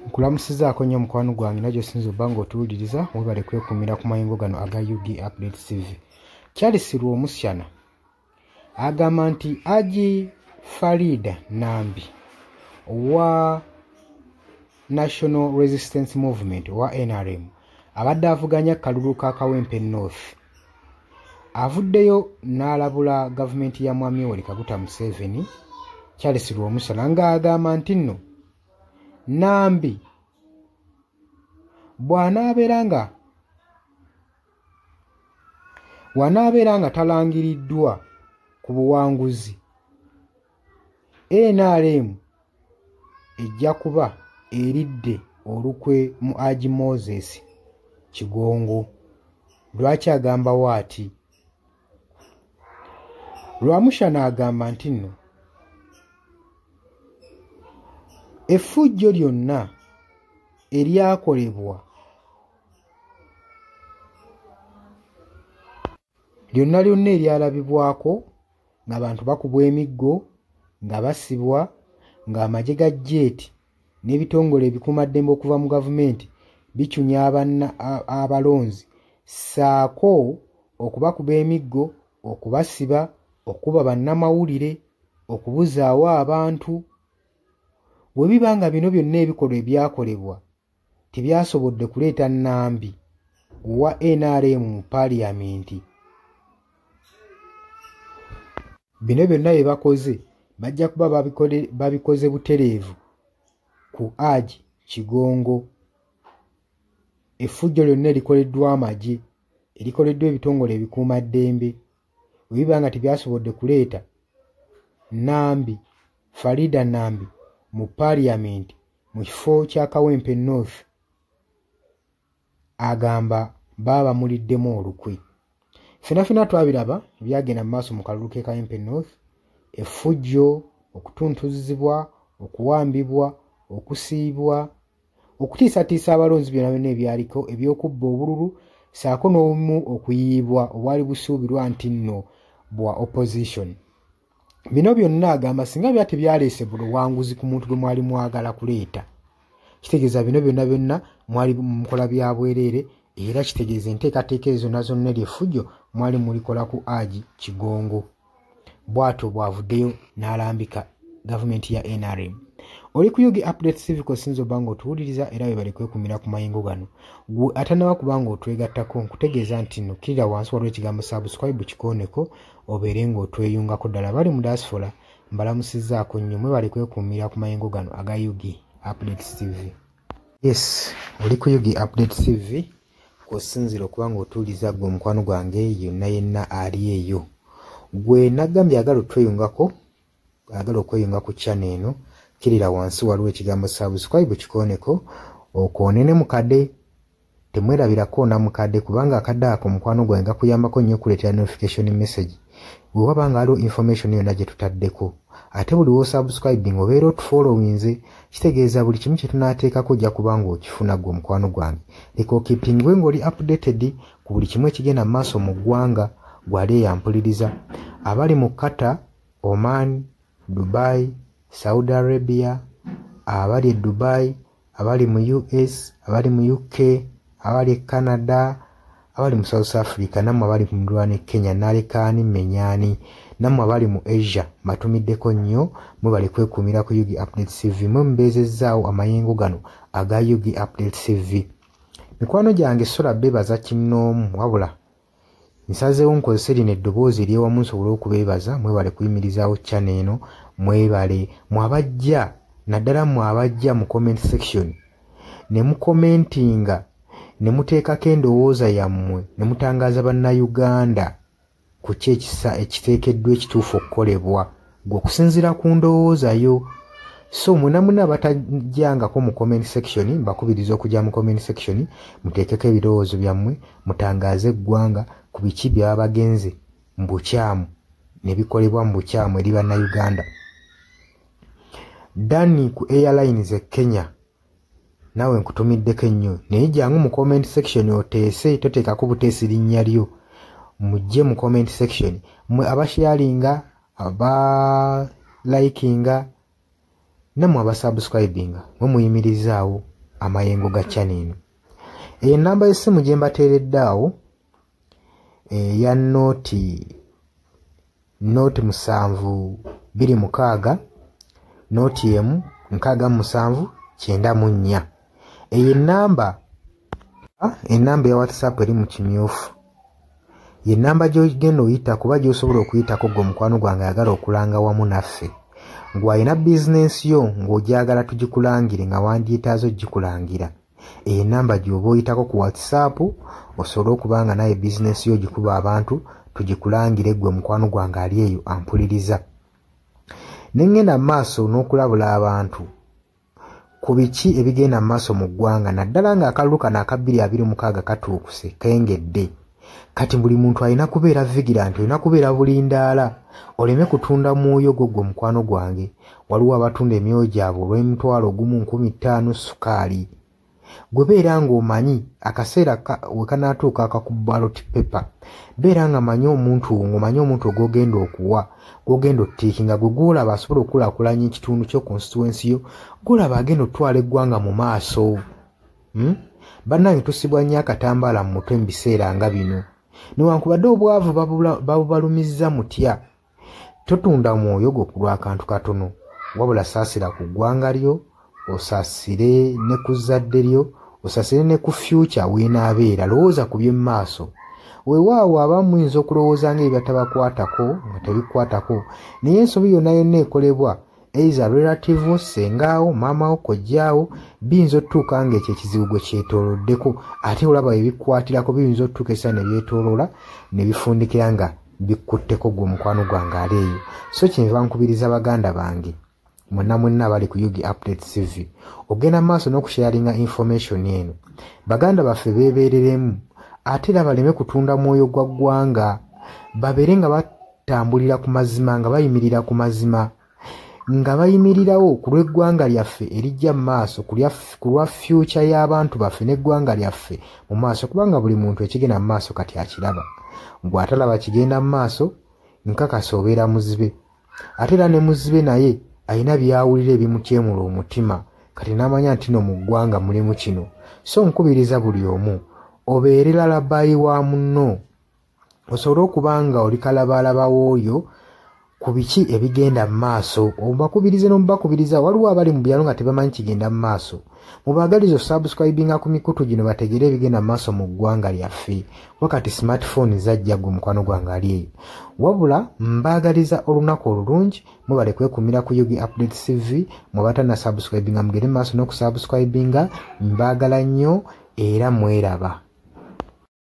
Nkulamusizaako nnyo mukwano gwange najjo sinza obba ng'otuwuliriza webale kwekumira ku mayingo gano aga UG Update TV. Charles Rwomusyana agamba nti Haji Farida Nambi wa National Resistance Movement wa NRM abadde avuganya kalulu ka Kawempe North avuddeyo n'alabula gavumenti ya Mwami Yoweri Kaguta Museveni. Charles Rwomusyana ng'agamba nti nno Nambi bw'anaabeera nga talangiriddwa ku buwanguzi, NRM ejja kuba eridde olukwe mu Haji Moses Kigongo. Lwaki agambawo ati? Rwamushana agamba nti nno effujjo lyonna eryakolebwa lyonna eryalabibwako ng'abantu bakubwa emiggo, nga basibwa, ng'amagye ga jeeti n'ebitongole ebikuumaddembe okuva mu gavumenti bicunya abalonzi, ssaako okubakuba emiggo, okubasiba, okuba bannamawulire, okubuzaawo abantu. Bwe biba nga bino byonna ebikolwa ebyakolebwa tebyasobodde kuleeta Nambi wa NRM mu paaliyamenti, bino byonna bye bakoze bajja kuba babikoze butereevu ku Haji Kigongo. Effujjo lyonna erikoleddwa amagye, erikoleddwa ebitongole ebikuumaddembe, bwe biba nga tebyasobodde kuleeta Nambi, Farida Nambi mu paaliyamenti mu kifo kya Kawempe North, agamba baba bamuliddemu olukwe. Ffenna twabiraba ebyagenda mu maaso mu kalulu k'e Kawempe North: effujjo, okutuntuzibwa, okuwambibwa, okusiibwa, okutiisatiisa abalonzi byonna ebyaliko, ebyokubba obululu, ssaako n'obumu okuyiibwa obwali busuubirwa nti nno bwa opposition. Bino byonna agamba singa byali tebyaleese buwanguzi ku muntu gwe mwali mwagala kuleeta, kitegeeza bino byonna mwali mukola bya bwereere, era kitegeeza enteekateeka ezo zonna ly'effujjo mwali mulikola ku Haji Kigongo. Bw'atyo bw'avuddeyo n'alambika gavumenti ya NRM. Oli ku UG Update TV kosinza obba ng'otuwuliriza era bwe bali kwekumira ku mayingo gano. Gwe atanaba kuba ng'otwegattako nkutegeeza nti nno kirira wansi waliwo ekigambo subscribe kikooneko obeere ng'otweyungako ddala. Bali mu diaspora mbalamusizzaako nnyo, mwe bali kwekumira ku mayingo gano aga UG Update TV. Yes, oli ku UG Update TV kosinzira okuba ng'otuwuliriza gwe omukwano gwange yenna ali eyo. Gwe nagambye agala otweyungako, agala okweyunga ku channel eno, kirira wansi waliwo ekigambo subscribe kikooneko okoonene mukadde. Temwerabirako na mukadde kubanga akadde ako mukwano gwange gakuyambako nnyo okuleetera notification message bwe waba nga waliwo information yonna gye tutaddeko. Ate buli w'osubscribing obeera otufollowinze, kitegeeza buli kimu kye tunaateekako ojja kuba ng'okifuna gwe omukwano gwange. Leka okipingwe ng'oli updated ku buli kimu ekigenda mu maaso mu ggwanga gwali eyampuliriza. Abali mu Qatar, Oman, Dubai, Saudi Arabia, abali e Dubai, abali mu US, abali mu UK, abali e Canada, abali mu South Africa, nammwe abali mu ndwana Kenya, nalekaani menyani, nammwe abali mu Asia matumiddeko nnyo, mwe bali kwekumira ku UG Update TV, mwe mubeezezzaawo amayingo gano aga UG Update TV. Mikwano gyange sola beebaza kinnoomu, wabula nsazeewo nkozese lino eddoboozi ery'ewamu nsobole okubeebaza. Mwebale kuyimirizaawo channel eno, mwebale mwabajja, naddala mwabajja mu comment section ne mukomentinga ne muteekako endowooza yammwe ne mutangaaza bannayuganda ku ki ekiteekeddwa ekituufu okukolebwa gwe okusinziira ku ndowooza yo. So muna batajjangako mu comment section, mbakubiriza okujja mu comment section muteekeko ebirowoozo byammwe, mutangaaze eggwanga ku biki byaba bagenze mu bukyamu ne bikolebwa mu bukyamu eri bannayuganda. Dani ku Airlines e Kenya, nawe nkutumiddeko ennyo, naye jjangu mu comment section oteese, toteekako buteesi linnya lyo. Mujje mu comment section, mwe abasharinga, aba likinga, nammwe abasubscribinga, mwe muyimirizaawo amayengo ga channel. Enamba y'essimu gye mbateeredde awo ya noti 726 noti emu 6794. Enamba ya WhatsApp eri mu kimyufu. Ye namba gy'ogenda oyita kuba gy'osobola okuyitako gwe mukwano gwange ayagala okulanga wamu naffe. Ng'alina bizinensi yo ng'ogyagala tugikulangire nga wandyetaazo gikulangira. Enamba gy'oba oyitako ku WhatsApp osobole okuba nga naye bizinensi yo gikuba abantu tugikulangire gwe mukwano gwange ali eyo ampuliriza. Nengenda maaso n'okulabula abantu ku biki ebigenda maaso mu ggwanga naddala nga akalulu kano aka 2026 katuukuse kengedde. Kati buli muntu alina kubeera vigilant, olina kubeera bulindaala oleme kutunda mwoyo gwe mukwano gwange. Waliwo abatunda emyoyo gyabwe olw'M1,1500 sukaali. Gwe beera ng'omanyi akaseera we kanaatuuka akakuba ballot paper, beera nga manyi omuntu ogw'ogenda okuwa, gw'ogenda ottiikinga, gwe gw'olaba asobola okukulaakulanya ekitundu kyo constituency yo, gw'olaba agenda otwala eggwanga mu maaso. Bannange tusibwa nnyo akatambaala mu mutwe mu biseera nga bino. Newankubadde obwavu babubalumizza mutya, totunda mwoyo gwo ku lw'akantu katono, wabula saasira ku ggwanga lyo, osaasire ne ku zadde lyo, osaasire ne ku future weenaabeera. Lowooza ku by'emu maaso. Weewaawo abamu muyinza okulowooza ng'ebyo batabakwatako nga tebikwatako, naye ensobi yonna ekolebwa eiza relative sengaawo, maamawo, kojjaawo, biyinza otuuka ng'ekyo ekizibu gwe kyetooloddeko, ate olaba ebikwatirako biyinza otuuka ekiseera ne byetooloola ne bifundikira nga bikkutteko gwe mukwano gwange ali eyo. So kyenva nkubiriza baganda bange mwenna bali ku Yugi Updates TV ogenda maaso n'okusharinga information eno. Baganda baffe beebereremu ate era baleme kutunda mwoyo gwa ggwanga, babeere nga batambulira ku mazima, nga bayimirira ku mazima, nga bayimirirawo ku lw'eggwanga lyaffe erijja mu maaso, ku lwa future y'abantu baffe n'eggwanga lyaffe mu maaso, kubanga buli muntu ekigenda mu maaso kati akiraba. Bw'atalaba kigenda mu maaso nkakasa obeera muzibe, ate era ne muzibe naye alina byawulira ebimukyemula omutima, kati n'amanya nti no mu ggwanga mulimu kino. So nkubiriza buli omu obeere lalabayi wa munno, osobole okuba nga oli kalabaalaba w'oyo ku biki ebigenda mu maaso. Obakubirize n'omubakubiriza. Waliwo abali mu byalo nga tebamanyi kigenda mu maaso, mubaagaliza osubscribinga ku mikutu gino bategere ebigenda mu maaso mu ggwanga lyaffe. Wakati smartphone zajja gwe mukwano gwange ali eyo. Wabula mbaagaliza olunaku olulungi, mubale kwekumira ku Yugi Updates TV. Mubatana subscribinga mugere maaso n'okusubscribinga. Mbaagala nnyo era mweraba.